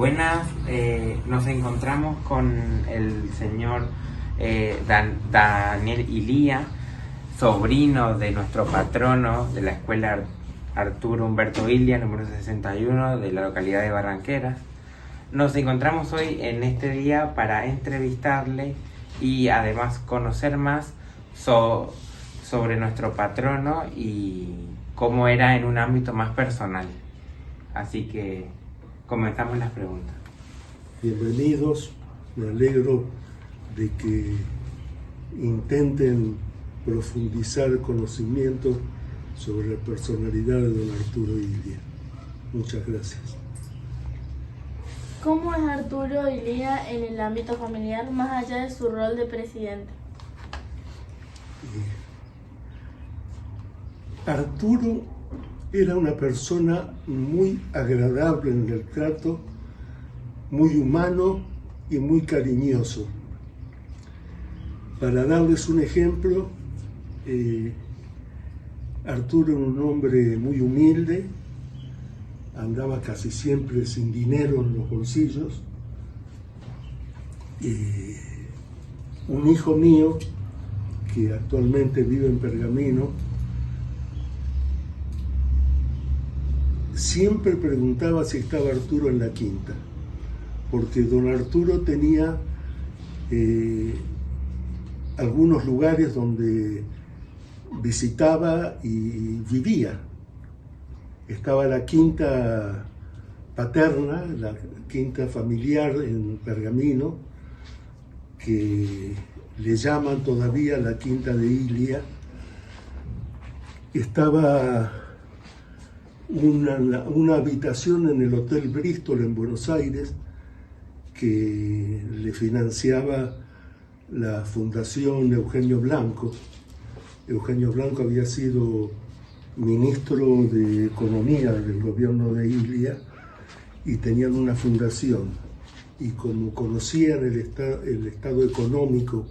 Buenas, nos encontramos con el señor Daniel Ilía, sobrino de nuestro patrono de la escuela Arturo Humberto Ilía, número 61, de la localidad de Barranqueras. Nos encontramos hoy en este día para entrevistarle y además conocer más sobre nuestro patrono y cómo era en un ámbito más personal. Así que comenzamos las preguntas. Bienvenidos, me alegro de que intenten profundizar conocimiento sobre la personalidad de don Arturo Ilía. Muchas gracias. ¿Cómo es Arturo Ilía en el ámbito familiar, más allá de su rol de presidente? Arturo era una persona muy agradable en el trato, muy humano y muy cariñoso. Para darles un ejemplo, Arturo era un hombre muy humilde, andaba casi siempre sin dinero en los bolsillos. Un hijo mío, que actualmente vive en Pergamino, siempre preguntaba si estaba Arturo en la quinta, porque don Arturo tenía algunos lugares donde visitaba y vivía. Estaba la quinta paterna, la quinta familiar en Pergamino, que le llaman todavía la quinta de Ilía. Estaba una habitación en el Hotel Bristol en Buenos Aires que le financiaba la Fundación Eugenio Blanco. Eugenio Blanco había sido ministro de Economía del gobierno de Ilía y tenían una fundación. Y como conocían el estado económico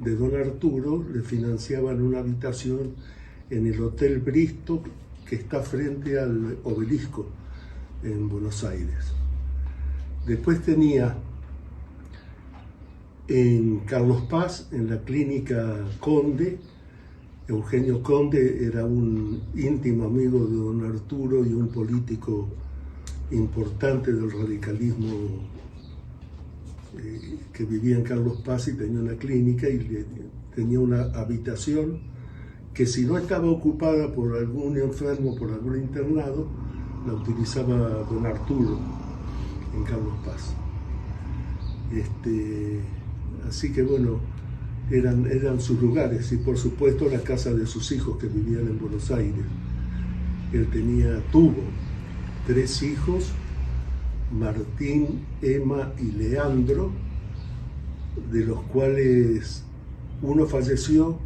de don Arturo, le financiaban una habitación en el Hotel Bristol, que está frente al Obelisco en Buenos Aires. Después tenía en Carlos Paz, en la clínica Conde, Eugenio Conde era un íntimo amigo de don Arturo y un político importante del radicalismo que vivía en Carlos Paz y tenía una clínica y tenía una habitación que si no estaba ocupada por algún enfermo, por algún internado, la utilizaba don Arturo en Carlos Paz. Así que bueno, eran sus lugares y por supuesto la casa de sus hijos que vivían en Buenos Aires. Él tuvo 3 hijos, Martín, Emma y Leandro, de los cuales uno falleció.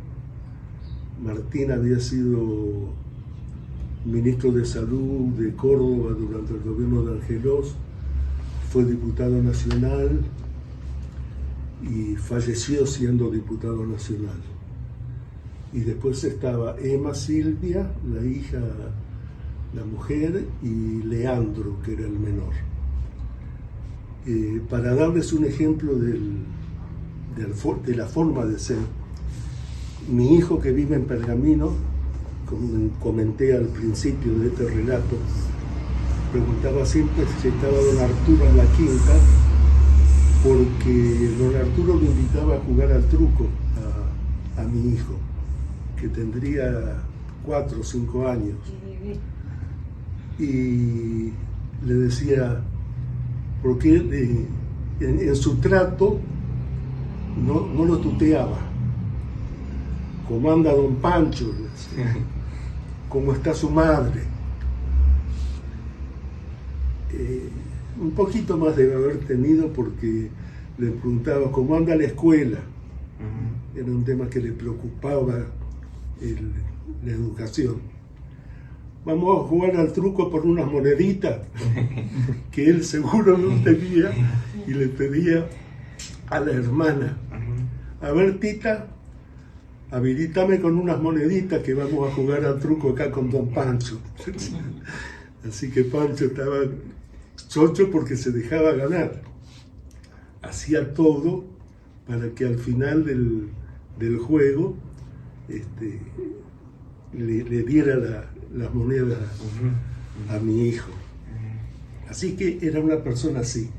Martín había sido ministro de Salud de Córdoba durante el gobierno de Argelos, fue diputado nacional y falleció siendo diputado nacional. Y después estaba Emma Silvia, la hija, la mujer, y Leandro, que era el menor. Para darles un ejemplo de la forma de ser, mi hijo que vive en Pergamino, como comenté al principio de este relato, preguntaba siempre si estaba don Arturo en la quinta, porque don Arturo lo invitaba a jugar al truco a mi hijo, que tendría 4 o 5 años. Y le decía, porque en su trato no lo tuteaba. ¿Cómo anda don Pancho? ¿Cómo está su madre? Un poquito más debe haber tenido porque le preguntaba cómo anda la escuela. Era un tema que le preocupaba la educación. Vamos a jugar al truco por unas moneditas que él seguro no tenía y le pedía a la hermana, a ver tita, habilítame con unas moneditas que vamos a jugar al truco acá con don Pancho. Así que Pancho estaba chocho porque se dejaba ganar. Hacía todo para que al final del juego le diera las monedas a mi hijo. Así que era una persona así.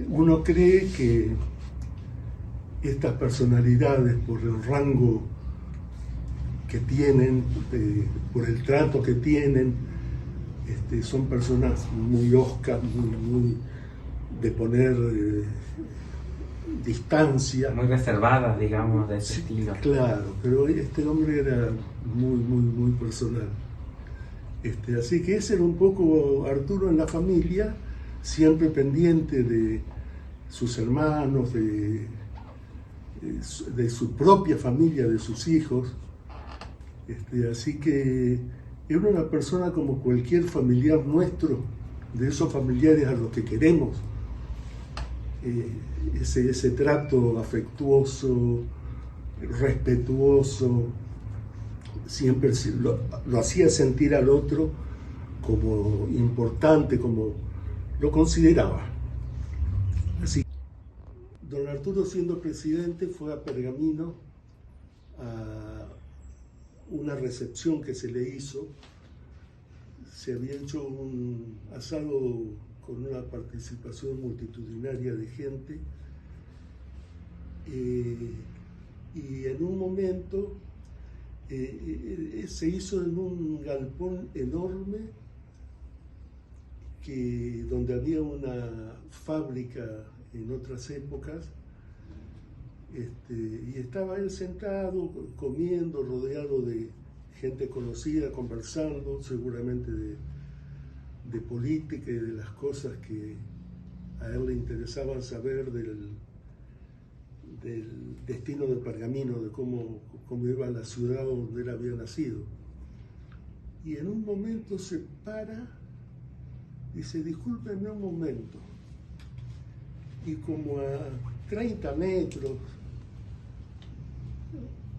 Uno cree que estas personalidades, por el rango que tienen, por el trato que tienen, son personas muy hoscas, muy de poner distancia. Muy reservadas, digamos, de ese estilo. Claro, pero este hombre era muy personal. Así que ese era un poco Arturo en la familia, siempre pendiente de sus hermanos, de su propia familia, de sus hijos. Así que era una persona como cualquier familiar nuestro, de esos familiares a los que queremos. Ese trato afectuoso, respetuoso, siempre lo hacía sentir al otro como importante, como lo consideraba. Así, don Arturo, siendo presidente, fue a Pergamino a una recepción que se le hizo. Se había hecho un asado con una participación multitudinaria de gente, y en un momento se hizo en un galpón enorme donde había una fábrica en otras épocas, y estaba él sentado comiendo, rodeado de gente conocida, conversando seguramente de política y de las cosas que a él le interesaban saber del destino de Pergamino, de cómo iba la ciudad donde él había nacido. Y en un momento se para y dice: discúlpenme un momento. Y como a 30 metros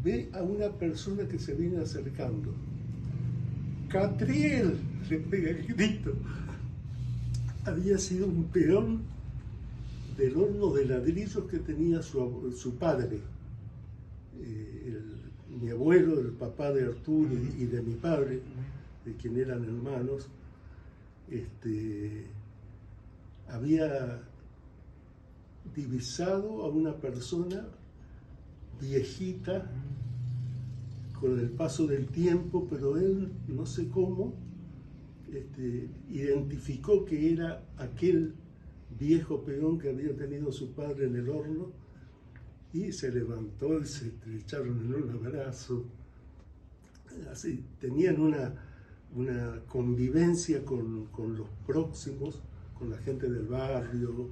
ve a una persona que se viene acercando. ¡Catriel!, le pega el grito. Había sido un peón del horno de ladrillos que tenía su padre, mi abuelo, el papá de Arturo y de mi padre, de quien eran hermanos. Había divisado a una persona viejita con el paso del tiempo, pero él, no sé cómo, identificó que era aquel viejo peón que había tenido su padre en el horno, y se levantó y se estrecharon en un abrazo. Así, tenían una convivencia con los próximos, con la gente del barrio.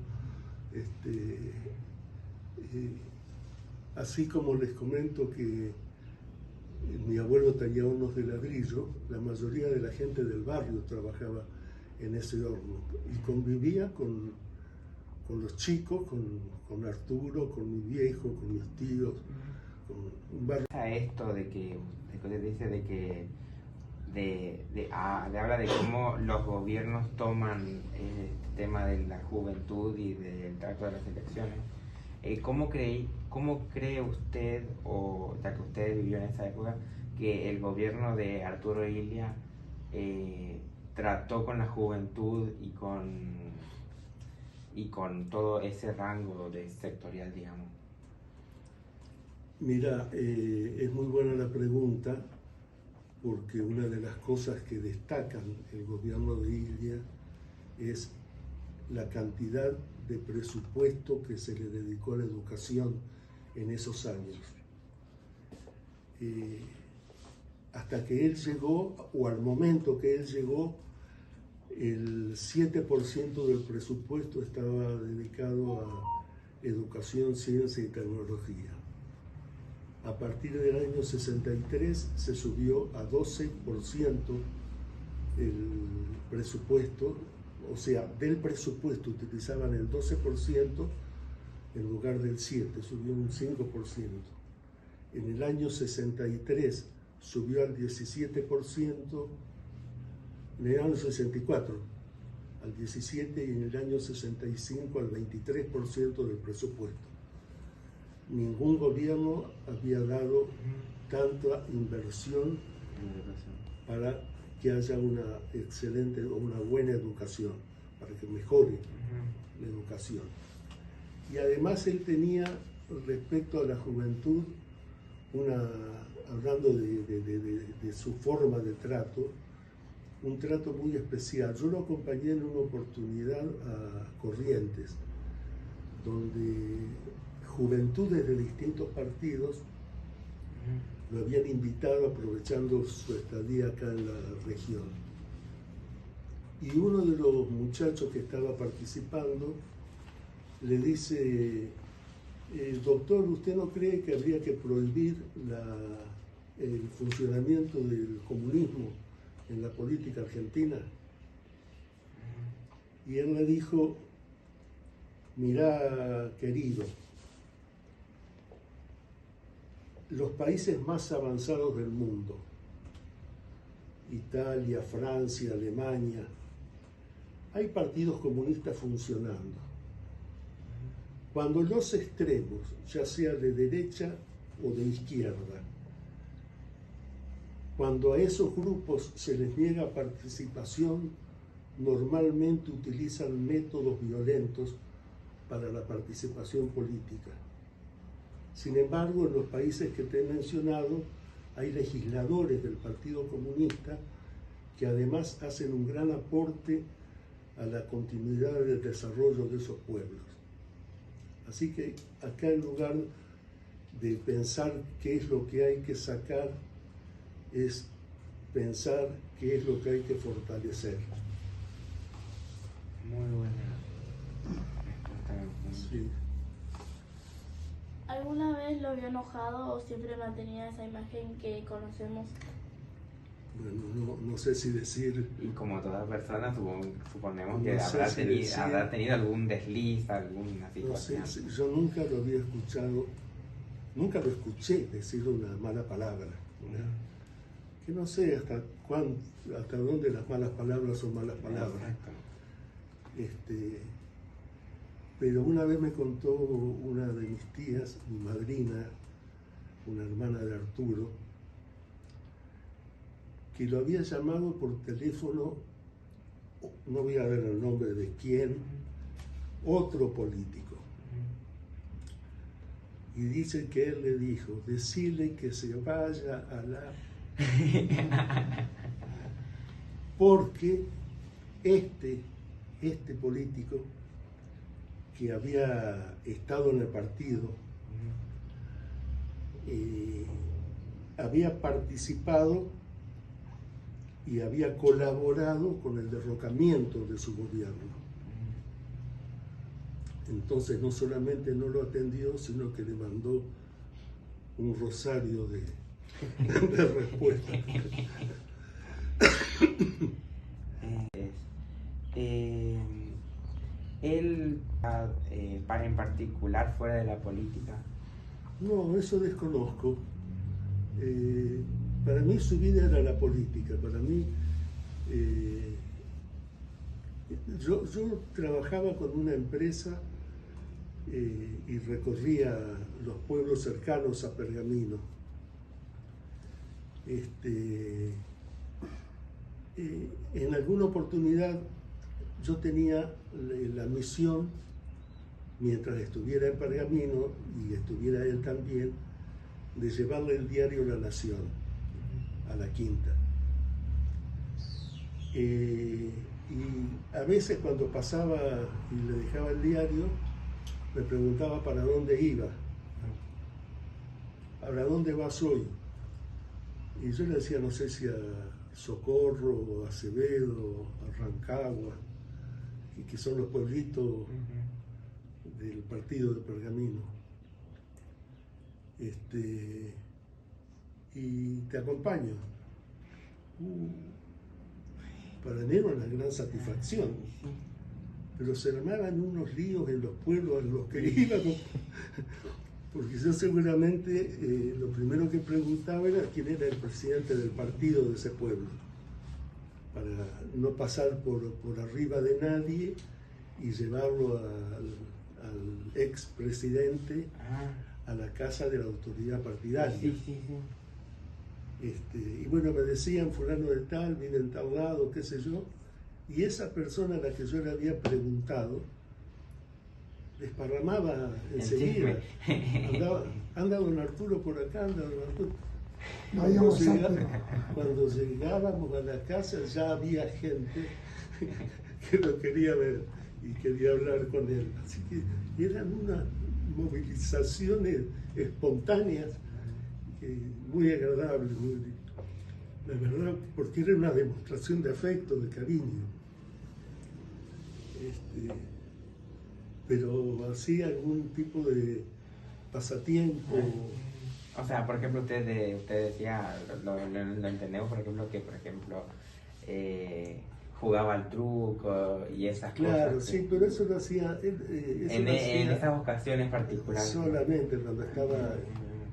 Así como les comento que mi abuelo tallaba hornos de ladrillo, la mayoría de la gente del barrio trabajaba en ese horno y convivía con los chicos, con Arturo, con mi viejo, con mis tíos, con un barrio. Esto de que usted dice habla de cómo los gobiernos toman este tema de la juventud y del trato de las elecciones. ¿Cómo cree usted, o ya que usted vivió en esa época, que el gobierno de Arturo Illia trató con la juventud y con todo ese rango sectorial, digamos? Mira, es muy buena la pregunta, porque una de las cosas que destacan el gobierno de Illia es la cantidad de presupuesto que se le dedicó a la educación en esos años. Hasta que él llegó, o al momento que él llegó, el 7% del presupuesto estaba dedicado a educación, ciencia y tecnología. A partir del año 63 se subió a 12% el presupuesto, o sea, del presupuesto utilizaban el 12% en lugar del 7%, subió un 5%. En el año 63 subió al 17%, en el año 64 al 17% y en el año 65 al 23% del presupuesto. Ningún gobierno había dado tanta inversión para que haya una excelente o una buena educación, para que mejore la educación. Y además él tenía, respecto a la juventud, hablando de su forma de trato, un trato muy especial. Yo lo acompañé en una oportunidad a Corrientes, donde juventudes de distintos partidos lo habían invitado aprovechando su estadía acá en la región. Y uno de los muchachos que estaba participando le dice: doctor, ¿usted no cree que habría que prohibir el funcionamiento del comunismo en la política argentina? Y él le dijo: mirá, querido, los países más avanzados del mundo, Italia, Francia, Alemania, hay partidos comunistas funcionando. Cuando los extremos, ya sea de derecha o de izquierda, cuando a esos grupos se les niega participación, normalmente utilizan métodos violentos para la participación política. Sin embargo, en los países que te he mencionado, hay legisladores del Partido Comunista que además hacen un gran aporte a la continuidad del desarrollo de esos pueblos. Así que acá, en lugar de pensar qué es lo que hay que sacar, es pensar qué es lo que hay que fortalecer. Muy buena. Sí. ¿Alguna vez lo vio enojado o siempre mantenía esa imagen que conocemos? Bueno, no sé si decir... Y como toda persona, suponemos No que sé si decir... habrá tenido algún desliz, alguna situación. No sé, yo nunca lo había escuchado, nunca lo escuché decir una mala palabra. Que no sé hasta dónde las malas palabras son malas palabras. Pero una vez me contó una de mis tías, mi madrina, una hermana de Arturo, que lo había llamado por teléfono, no voy a ver el nombre de quién, otro político. Y dice que él le dijo: decile que se vaya a la... Porque este político que había estado en el partido había participado y había colaborado con el derrocamiento de su gobierno. Entonces no solamente no lo atendió, sino que le mandó un rosario de respuesta. Él, en particular, fuera de la política. No, eso desconozco. Para mí su vida era la política. Para mí, yo trabajaba con una empresa y recorría los pueblos cercanos a Pergamino. En alguna oportunidad yo tenía la misión, mientras estuviera en Pergamino y estuviera él también, de llevarle el diario La Nación a la quinta. Y a veces cuando pasaba y le dejaba el diario, me preguntaba para dónde iba. ¿Para dónde vas hoy? Y yo le decía, no sé si a Socorro, a Acevedo, a Rancagua, y que son los pueblitos del partido de Pergamino. Y te acompaño. Para mí era una gran satisfacción. Pero se armaban unos líos en los pueblos en los que íbamos, porque yo seguramente lo primero que preguntaba era quién era el presidente del partido de ese pueblo. para no pasar por arriba de nadie y llevarlo al expresidente a la casa de la autoridad partidaria. Sí, sí, sí. Y bueno, me decían, fulano de tal, vive en tal lado, qué sé yo, y esa persona a la que yo le había preguntado, desparramaba enseguida. Anda don Arturo por acá, anda don Arturo. Cuando llegábamos a la casa ya había gente que lo quería ver y quería hablar con él. Así que eran unas movilizaciones espontáneas muy agradables, la verdad, porque era una demostración de afecto, de cariño. Pero así algún tipo de pasatiempo. O sea, por ejemplo, usted decía, lo entendemos, por ejemplo, que jugaba al truco y esas cosas. Claro, sí, pero eso lo hacía... En esas ocasiones particulares. Solamente cuando estaba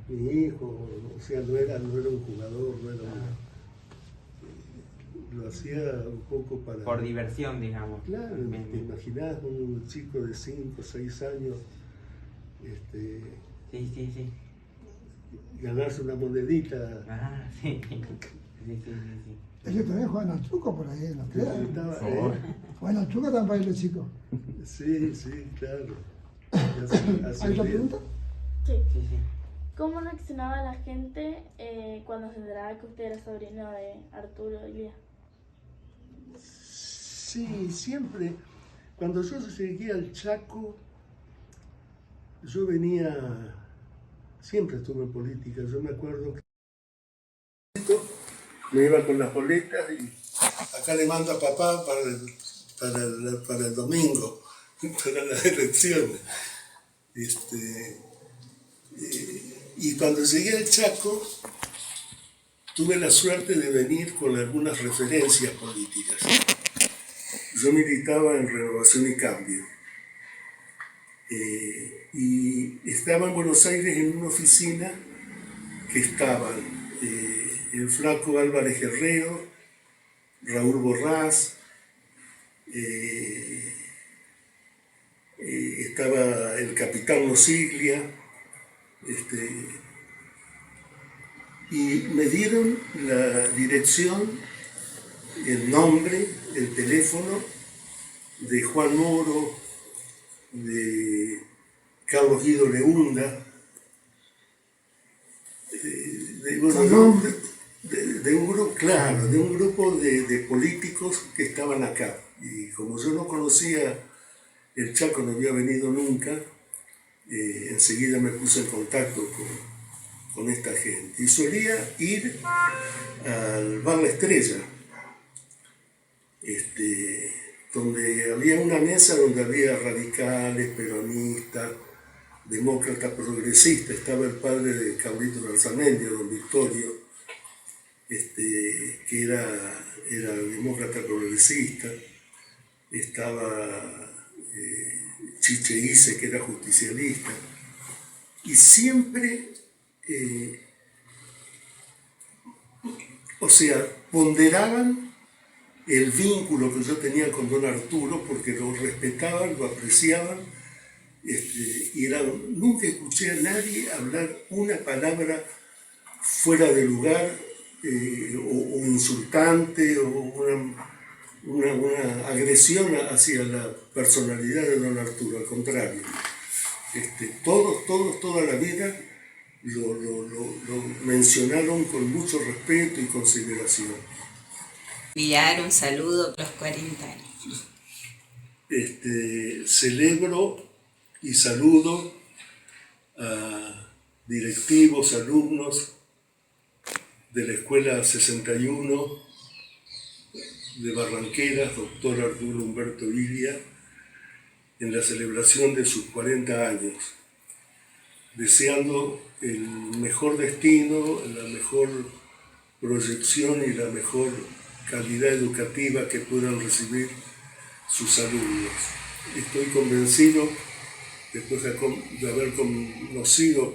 mi hijo, o sea, no era un jugador, no era lo hacía un poco para... Por diversión, digamos. Claro, te imaginás un chico de 5 o 6 años Sí. ganarse una monedita. Sí. Ellos también juegan al truco por ahí, ¿no crean? Juegan al truco también los chicos. Sí, claro. ¿Hay otra pregunta? Sí. Sí. ¿Cómo reaccionaba la gente cuando se enteraba que usted era sobrino de Arturo Illia? Sí, siempre. Cuando yo llegué al Chaco, yo venía, siempre estuve en política. Yo me acuerdo que me iba con las boletas y acá le mando a papá para el domingo, para las elecciones. Y cuando llegué al Chaco, tuve la suerte de venir con algunas referencias políticas. Yo militaba en Renovación y Cambio. Y estaba en Buenos Aires en una oficina que estaban el flaco Álvarez Guerrero, Raúl Borrás, estaba el capitán Nosiglia, y me dieron la dirección, el nombre, el teléfono de Juan Moro, de Carlos Guido Leunda, de un grupo, claro, de un grupo de políticos que estaban acá. Y como yo no conocía el Chaco, no había venido nunca, enseguida me puse en contacto con esta gente. Y solía ir al Bar La Estrella, donde había una mesa donde había radicales, peronistas, demócratas, progresistas. Estaba el padre de Cabrito Garzamendia, don Victorio, que era demócrata progresista. Estaba Chiche Ise, que era justicialista. Y siempre, ponderaban el vínculo que yo tenía con don Arturo, porque lo respetaban, lo apreciaban, nunca escuché a nadie hablar una palabra fuera de lugar, o insultante, o una agresión hacia la personalidad de don Arturo. Al contrario, toda la vida lo mencionaron con mucho respeto y consideración. Enviar un saludo por los 40 años. Celebro y saludo a directivos, alumnos de la Escuela 61 de Barranqueras, doctor Arturo Humberto Illia, en la celebración de sus 40 años, deseando el mejor destino, la mejor proyección y la mejor calidad educativa que puedan recibir sus alumnos. Estoy convencido, después de haber conocido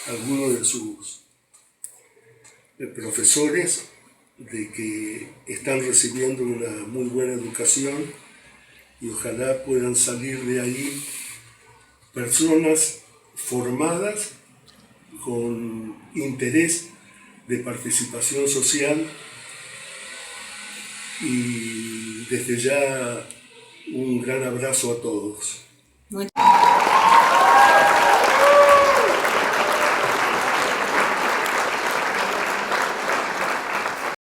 a algunos de sus profesores, de que están recibiendo una muy buena educación y ojalá puedan salir de ahí personas formadas con interés de participación social, y desde ya un gran abrazo a todos.